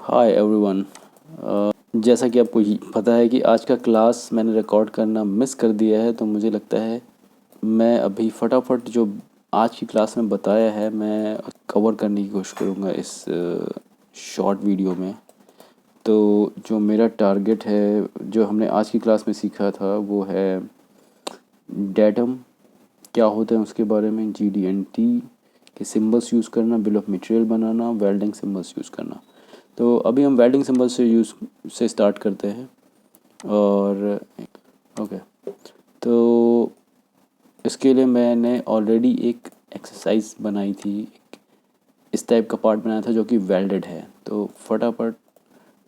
Hi everyone. जैसा कि आपको पता है कि आज का क्लास मैंने रिकॉर्ड करना मिस कर दिया है, तो मुझे लगता है मैं अभी फटाफट जो आज की क्लास में बताया है मैं कवर करने की कोशिश करूँगा इस शॉर्ट वीडियो में। तो जो मेरा टारगेट है, जो हमने आज की क्लास में सीखा था, वो है डेटम क्या होता है उसके बारे में, GD&T के सिंबल्स यूज़ करना, bill of material banana, welding symbols use करना। तो अभी हम वेल्डिंग सिंबल से स्टार्ट करते हैं। और ओके, तो इसके लिए मैंने ऑलरेडी एक एक्सरसाइज बनाई थी, इस टाइप का पार्ट बनाया था जो कि वेल्डेड है। तो फटाफट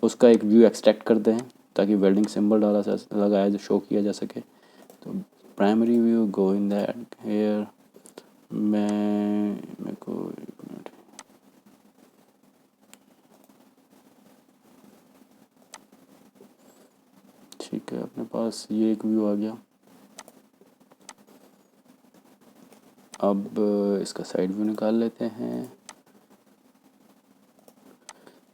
उसका एक व्यू एक्सट्रैक्ट करते हैं ताकि वेल्डिंग सिंबल लगाया शो किया जा सके। तो primary view, go in that hair. मेरे को एक मिनट, ठीक है, अपने पास ये एक व्यू आ गया। अब इसका साइड व्यू निकाल लेते हैं।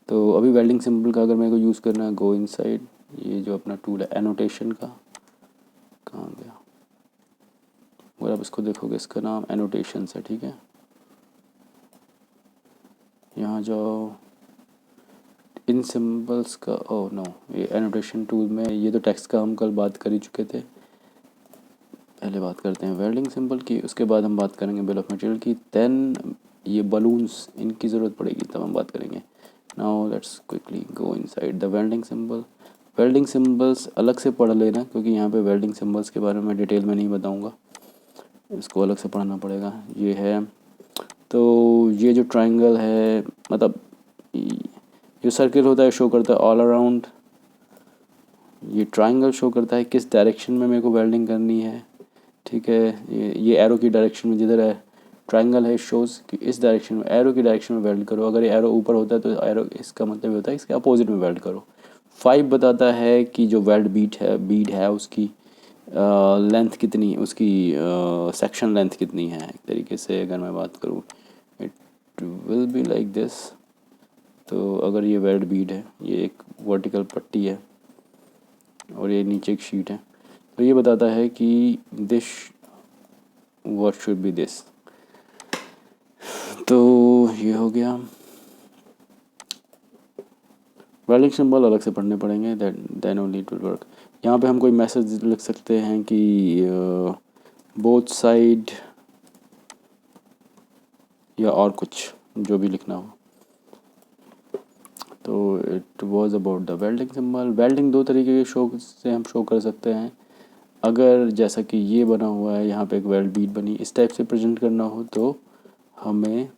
तो अभी वेल्डिंग सिंबल का अगर मेरे को यूज़ करना है, गो इनसाइड, ये जो अपना टूल है एनोटेशन का, कहाँ गया? अगर आप इसको देखोगे, इसका नाम एनोटेशंस है, ठीक है। यहाँ जाओ, इन सिंबल्स का, ओह नो, ये एनोटेशन टूल में, ये तो टेक्स्ट का हम कल बात कर ही चुके थे। पहले बात करते हैं वेल्डिंग सिंबल की, उसके बाद हम बात करेंगे बिल ऑफ मटेरियल की, देन ये बलून्स, इनकी ज़रूरत पड़ेगी तब हम बात करेंगे। Now let's quickly go inside the welding symbol. Welding symbols अलग से पढ़ लेना, क्योंकि यहाँ पे वेल्डिंग सिंबल्स के बारे में डिटेल में नहीं बताऊँगा, इसको अलग से पढ़ना पड़ेगा। ये है, तो ये जो ट्रायंगल है, मतलब जो सर्किल होता है शो करता है ऑल अराउंड। ये ट्रायंगल शो करता है किस डायरेक्शन में मेरे को वेल्डिंग करनी है, ठीक है। ये एरो की डायरेक्शन में जिधर है ट्रायंगल है, शोज़ कि इस डायरेक्शन में, एरो की डायरेक्शन में वेल्ड करो। अगर ये एरो ऊपर होता है तो एरो, इसका मतलब ये होता है इसके अपोजिट में वेल्ड करो। 5 बताता है कि जो वेल्ड बीड है उसकी लेंथ कितनी, उसकी सेक्शन लेंथ कितनी है। एक तरीके से अगर मैं बात करूँ, it will be like this. तो अगर ये वेल्ड बीड है, ये एक वर्टिकल पट्टी है और ये नीचे एक शीट है, तो ये बताता है कि this what should be this. तो ये हो गया। वेल्डिंग सिंबल अलग से पढ़ने पड़ेंगे, then only it will work. यहाँ पे हम कोई मैसेज लिख सकते हैं कि बोथ साइड, या और कुछ जो भी लिखना हो। तो it was about the welding symbol. Welding दो तरीके के शो से हम शो कर सकते हैं। अगर जैसा कि ये बना हुआ है, यहाँ पे एक वेल्ड बीट बनी, इस टाइप से प्रेजेंट करना हो तो हमें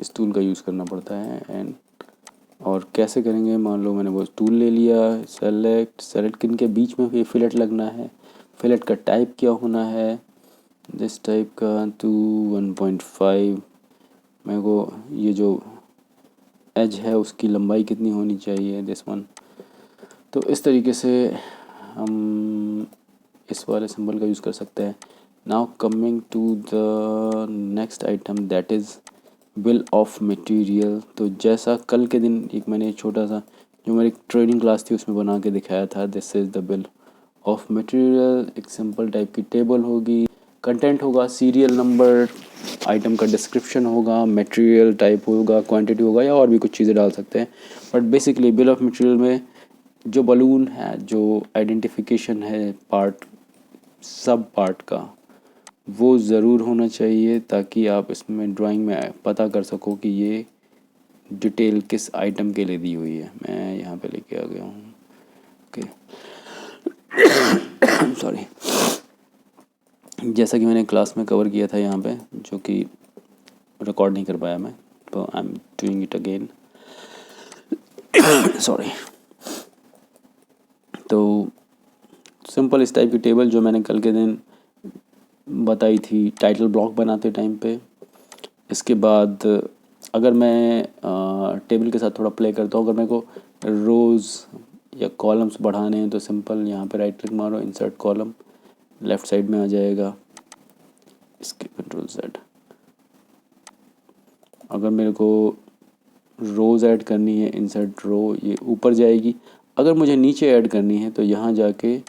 इस टूल का यूज़ करना पड़ता है। एंड और कैसे करेंगे, मान लो मैंने वो टूल ले लिया, सेलेक्ट किन के बीच में भी फिलेट लगना है, फिलेट का टाइप क्या होना है, दिस टाइप का 2 1.5। मेरे को ये जो एज है उसकी लंबाई कितनी होनी चाहिए, दिस वन। तो इस तरीके से हम इस वाले सिंबल का यूज़ कर सकते हैं। Now coming to the next item, that is bill of material. तो जैसा कल के दिन एक मैंने छोटा सा जो मेरी ट्रेनिंग क्लास थी उसमें बना के दिखाया था, this is the bill of material. एक सिंपल टाइप की टेबल होगी, कंटेंट होगा, सीरियल नंबर, आइटम का डिस्क्रिप्शन होगा, मटेरियल टाइप होगा, क्वांटिटी होगा, या और भी कुछ चीज़ें डाल सकते हैं। But basically bill of material में जो बलून है, जो आइडेंटिफिकेशन है पार्ट, सब पार्ट का, वो ज़रूर होना चाहिए ताकि आप इसमें ड्राइंग में पता कर सको कि ये डिटेल किस आइटम के लिए दी हुई है। मैं यहाँ पे लेके आ गया हूँ, ओके, सॉरी। जैसा कि मैंने क्लास में कवर किया था यहाँ पे, जो कि रिकॉर्ड नहीं कर पाया मैं, तो I am doing it again, sorry. तो सिंपल इस टाइप की टेबल जो मैंने कल के दिन बताई थी टाइटल ब्लॉक बनाते टाइम पे। इसके बाद अगर मैं टेबल के साथ थोड़ा प्ले करता हूँ, अगर मेरे को रोज़ या कॉलम्स बढ़ाने हैं तो सिंपल यहाँ पे राइट क्लिक मारो, इंसर्ट कॉलम, लेफ़्ट साइड में आ जाएगा, इसके कंट्रोल Z। अगर मेरे को रोज़ ऐड करनी है, इंसर्ट रो ये ऊपर जाएगी। अगर मुझे नीचे ऐड करनी है तो यहाँ जाके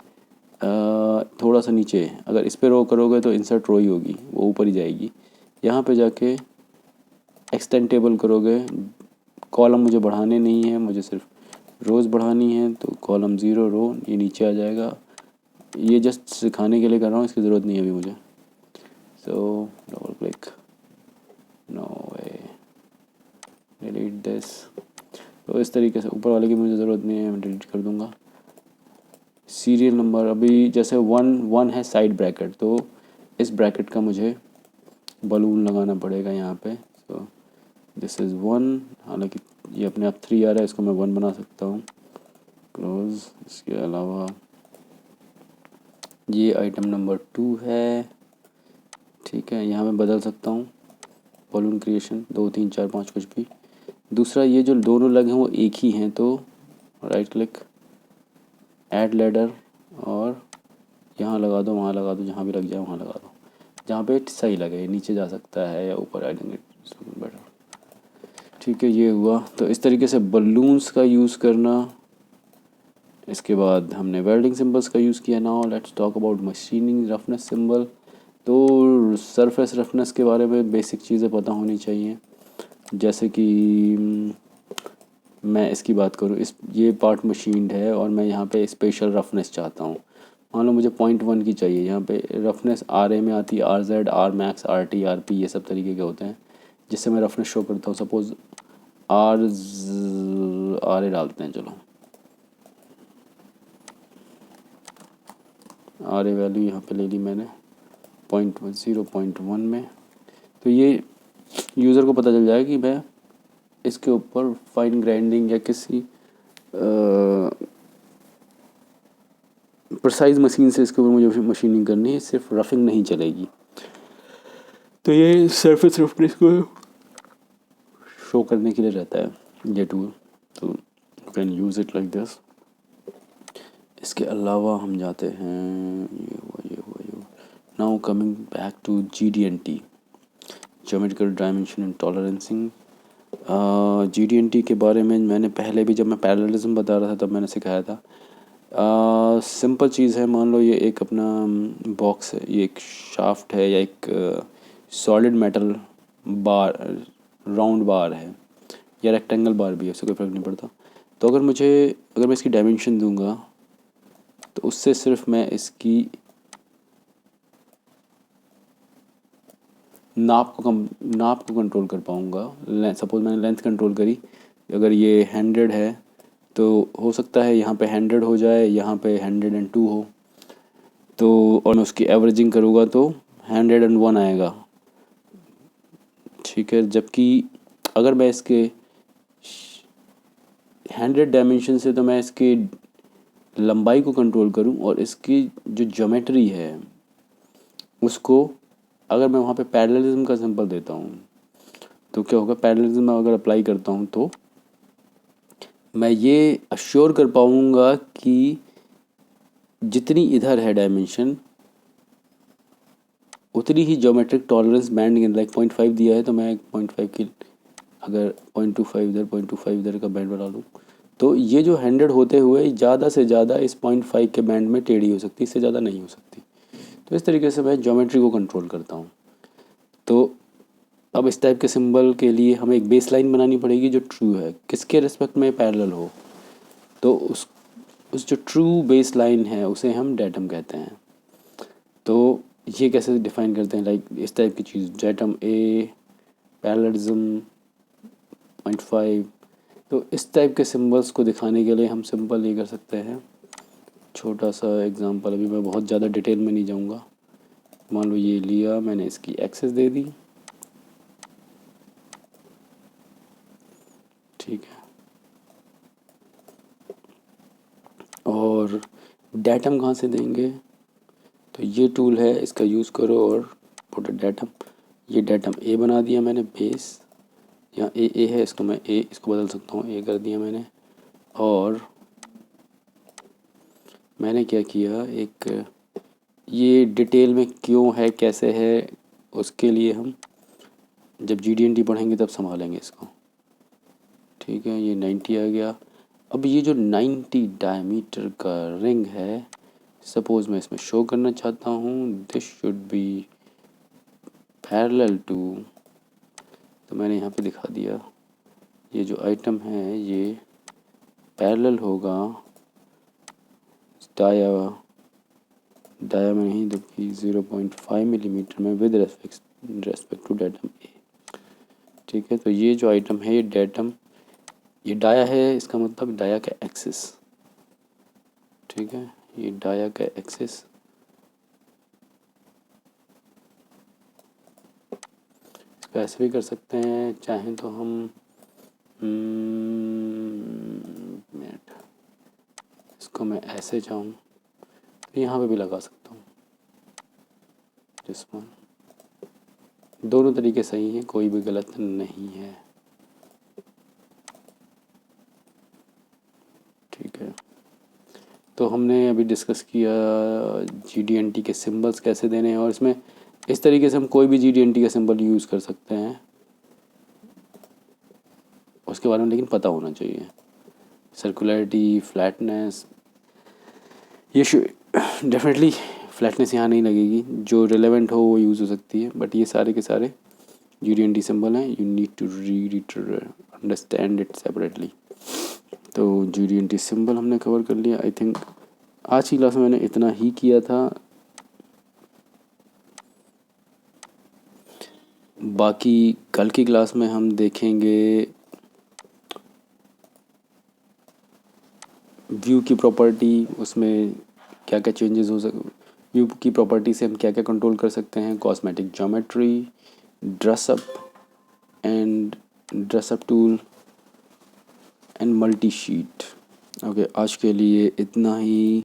थोड़ा सा नीचे, अगर इस पर रो करोगे तो इंसर्ट रो ही होगी, वो ऊपर ही जाएगी। यहाँ पे जाके एक्सटेंड टेबल करोगे, कॉलम मुझे बढ़ाने नहीं है, मुझे सिर्फ रोज़ बढ़ानी है, तो कॉलम 0 रो ये नीचे आ जाएगा। ये जस्ट सिखाने के लिए कर रहा हूँ, इसकी ज़रूरत नहीं है अभी मुझे। So double click, no way, delete this. तो इस तरीके से ऊपर वाले की मुझे ज़रूरत नहीं है, मैं डिलीट कर दूँगा। सीरियल नंबर अभी जैसे 1 है साइड ब्रैकेट, तो इस ब्रैकेट का मुझे बलून लगाना पड़ेगा यहाँ पे। सो दिस इज़ 1, हालांकि ये अपने आप 3 आ रहा है, इसको मैं 1 बना सकता हूँ, क्लोज। इसके अलावा ये आइटम नंबर 2 है, ठीक है, यहाँ मैं बदल सकता हूँ बलून क्रिएशन 2 3 4 5 कुछ भी। दूसरा ये जो दोनों लगे हैं वो एक ही हैं, तो राइट क्लिक, ऐड लैडर, और यहाँ लगा दो, वहाँ लगा दो, जहाँ भी लग जाए वहाँ लगा दो, जहाँ पे सही लगे। नीचे जा सकता है या ऊपर, आई थिंक इट्स बेटर। ठीक है, ये हुआ। तो इस तरीके से बलून्स का यूज़ करना। इसके बाद हमने वेल्डिंग सिंबल्स का यूज़ किया। Now let's talk about machining roughness symbol. तो सरफेस रफनेस के बारे में बेसिक चीज़ें पता होनी चाहिए, जैसे कि मैं इसकी बात करूँ, ये पार्ट मशीन्ड है और मैं यहाँ पे स्पेशल रफनेस चाहता हूँ। मान लो मुझे 0.1 की चाहिए, यहाँ पे रफनेस RA में आती है, RZ, RMAX, RT, RP, ये सब तरीके के होते हैं जिससे मैं रफनेस शो करता हूँ। सपोज़ RA डालते हैं, चलो RA वैल्यू यहाँ पे ले ली मैंने 0.1 में। तो ये यूज़र को पता चल जाएगा कि मैं इसके ऊपर फाइन ग्राइंडिंग या किसी प्रिसाइज मशीन से इसके ऊपर मुझे मशीनिंग करनी है, सिर्फ रफिंग नहीं चलेगी। तो ये सरफेस रफनेस को शो करने के लिए रहता है ये टूल, तो you can use it like this. इसके अलावा हम जाते हैं, ये हुआ। Now coming back to GD&T, geometrical dimension and tolerancing. GD&T के बारे में मैंने पहले भी जब मैं पैरेललिज्म बता रहा था तब मैंने सिखाया था। सिंपल चीज़ है, मान लो ये एक अपना बॉक्स है, ये एक शाफ्ट है या एक सॉलिड मेटल बार, राउंड बार है या रेक्टेंगल बार भी है, उससे कोई फ़र्क नहीं पड़ता। तो अगर मैं इसकी डायमेंशन दूंगा तो उससे सिर्फ मैं इसकी नाप को कंट्रोल कर पाऊँगा। सपोज़ मैंने लेंथ कंट्रोल करी, अगर ये 100 है तो हो सकता है यहाँ पे 100 हो जाए, यहाँ पे 102 हो, तो और मैं उसकी एवरेजिंग करूँगा तो 101 आएगा, ठीक है। जबकि अगर मैं इसके 100 डायमेंशन से तो मैं इसकी लंबाई को कंट्रोल करूँ और इसकी जो ज्योमेट्री है उसको, अगर मैं वहाँ पे पैरेललिज्म का सिंबल देता हूँ तो क्या होगा, पैरेललिज्म में अगर अप्लाई करता हूँ तो मैं ये अश्योर कर पाऊँगा कि जितनी इधर है डायमेंशन उतनी ही ज्योमेट्रिक टॉलरेंस बैंड के लाइक 0.5 दिया है तो मैं 0.5 की, अगर 0.25 इधर का बैंड बना लूँ तो ये जो 100 होते हुए ज़्यादा से ज़्यादा इस 0.5 के बैंड में टेढ़ी हो सकती है, इससे ज़्यादा नहीं हो सकती। तो इस तरीके से मैं ज्योमेट्री को कंट्रोल करता हूँ। तो अब इस टाइप के सिंबल के लिए हमें एक बेस लाइन बनानी पड़ेगी जो ट्रू है, किसके रिस्पेक्ट में पैरेलल हो। तो उस जो ट्रू बेस लाइन है उसे हम डेटम कहते हैं। तो ये कैसे डिफाइन करते हैं, लाइक इस टाइप की चीज़, डेटम A, पैरेललिज्म 0.5। तो इस टाइप के सिंबल्स को दिखाने के लिए हम सिंपल ये कर सकते हैं, छोटा सा एग्जांपल, अभी मैं बहुत ज़्यादा डिटेल में नहीं जाऊंगा। मान लो ये लिया मैंने, इसकी एक्सेस दे दी, ठीक है। और डेटम कहाँ से देंगे, तो ये टूल है, इसका यूज़ करो और पुट डेटम। ये डेटम A बना दिया मैंने, बेस यहाँ A है, इसको मैं इसको बदल सकता हूँ, A कर दिया मैंने। और मैंने क्या किया, एक ये डिटेल में क्यों है कैसे है उसके लिए हम जब GD&T पढ़ेंगे तब संभालेंगे इसको। ठीक है, ये 90 आ गया। अब ये जो 90 डायमीटर का रिंग है, सपोज़ मैं इसमें शो करना चाहता हूँ this should be parallel to, तो मैंने यहाँ पे दिखा दिया। ये जो आइटम है ये पैरेलल होगा डाया में नहीं जबकि 0.5 मिलीमीटर में विद रेस्पेक्ट टू डेटम ए। ठीक है, तो ये जो आइटम है ये डेटम, ये डाया है, इसका मतलब डाया का एक्सिस। ठीक है, ये डाया का एक्सिस, इसको ऐसे भी कर सकते हैं, चाहें तो हम मिनट, इसको मैं ऐसे चाहूँ तो यहाँ पे भी लगा सकता हूँ दिस वन। दोनों तरीके सही हैं, कोई भी गलत नहीं है। ठीक है, तो हमने अभी डिस्कस किया GD&T के सिंबल्स कैसे देने हैं, और इसमें इस तरीके से हम कोई भी GD&T का सिंबल यूज़ कर सकते हैं, उसके बारे में लेकिन पता होना चाहिए। सर्कुलरिटी, फ्लैटनेस, ये डेफिनेटली फ्लैटनेस यहाँ नहीं लगेगी, जो रिलेवेंट हो वो यूज़ हो सकती है, बट ये सारे के सारे GD&T सिंबल हैं, you need to read it, understand it separately. तो GD&T सिंबल हमने कवर कर लिया। आई थिंक आज की क्लास में मैंने इतना ही किया था, बाकी कल की क्लास में हम देखेंगे व्यू की प्रॉपर्टी, उसमें क्या क्या चेंजेस हो सकते, व्यू की प्रॉपर्टी से हम क्या क्या कंट्रोल कर सकते हैं, cosmetic geometry, dress up tool and multi sheet. Okay, आज के लिए इतना ही।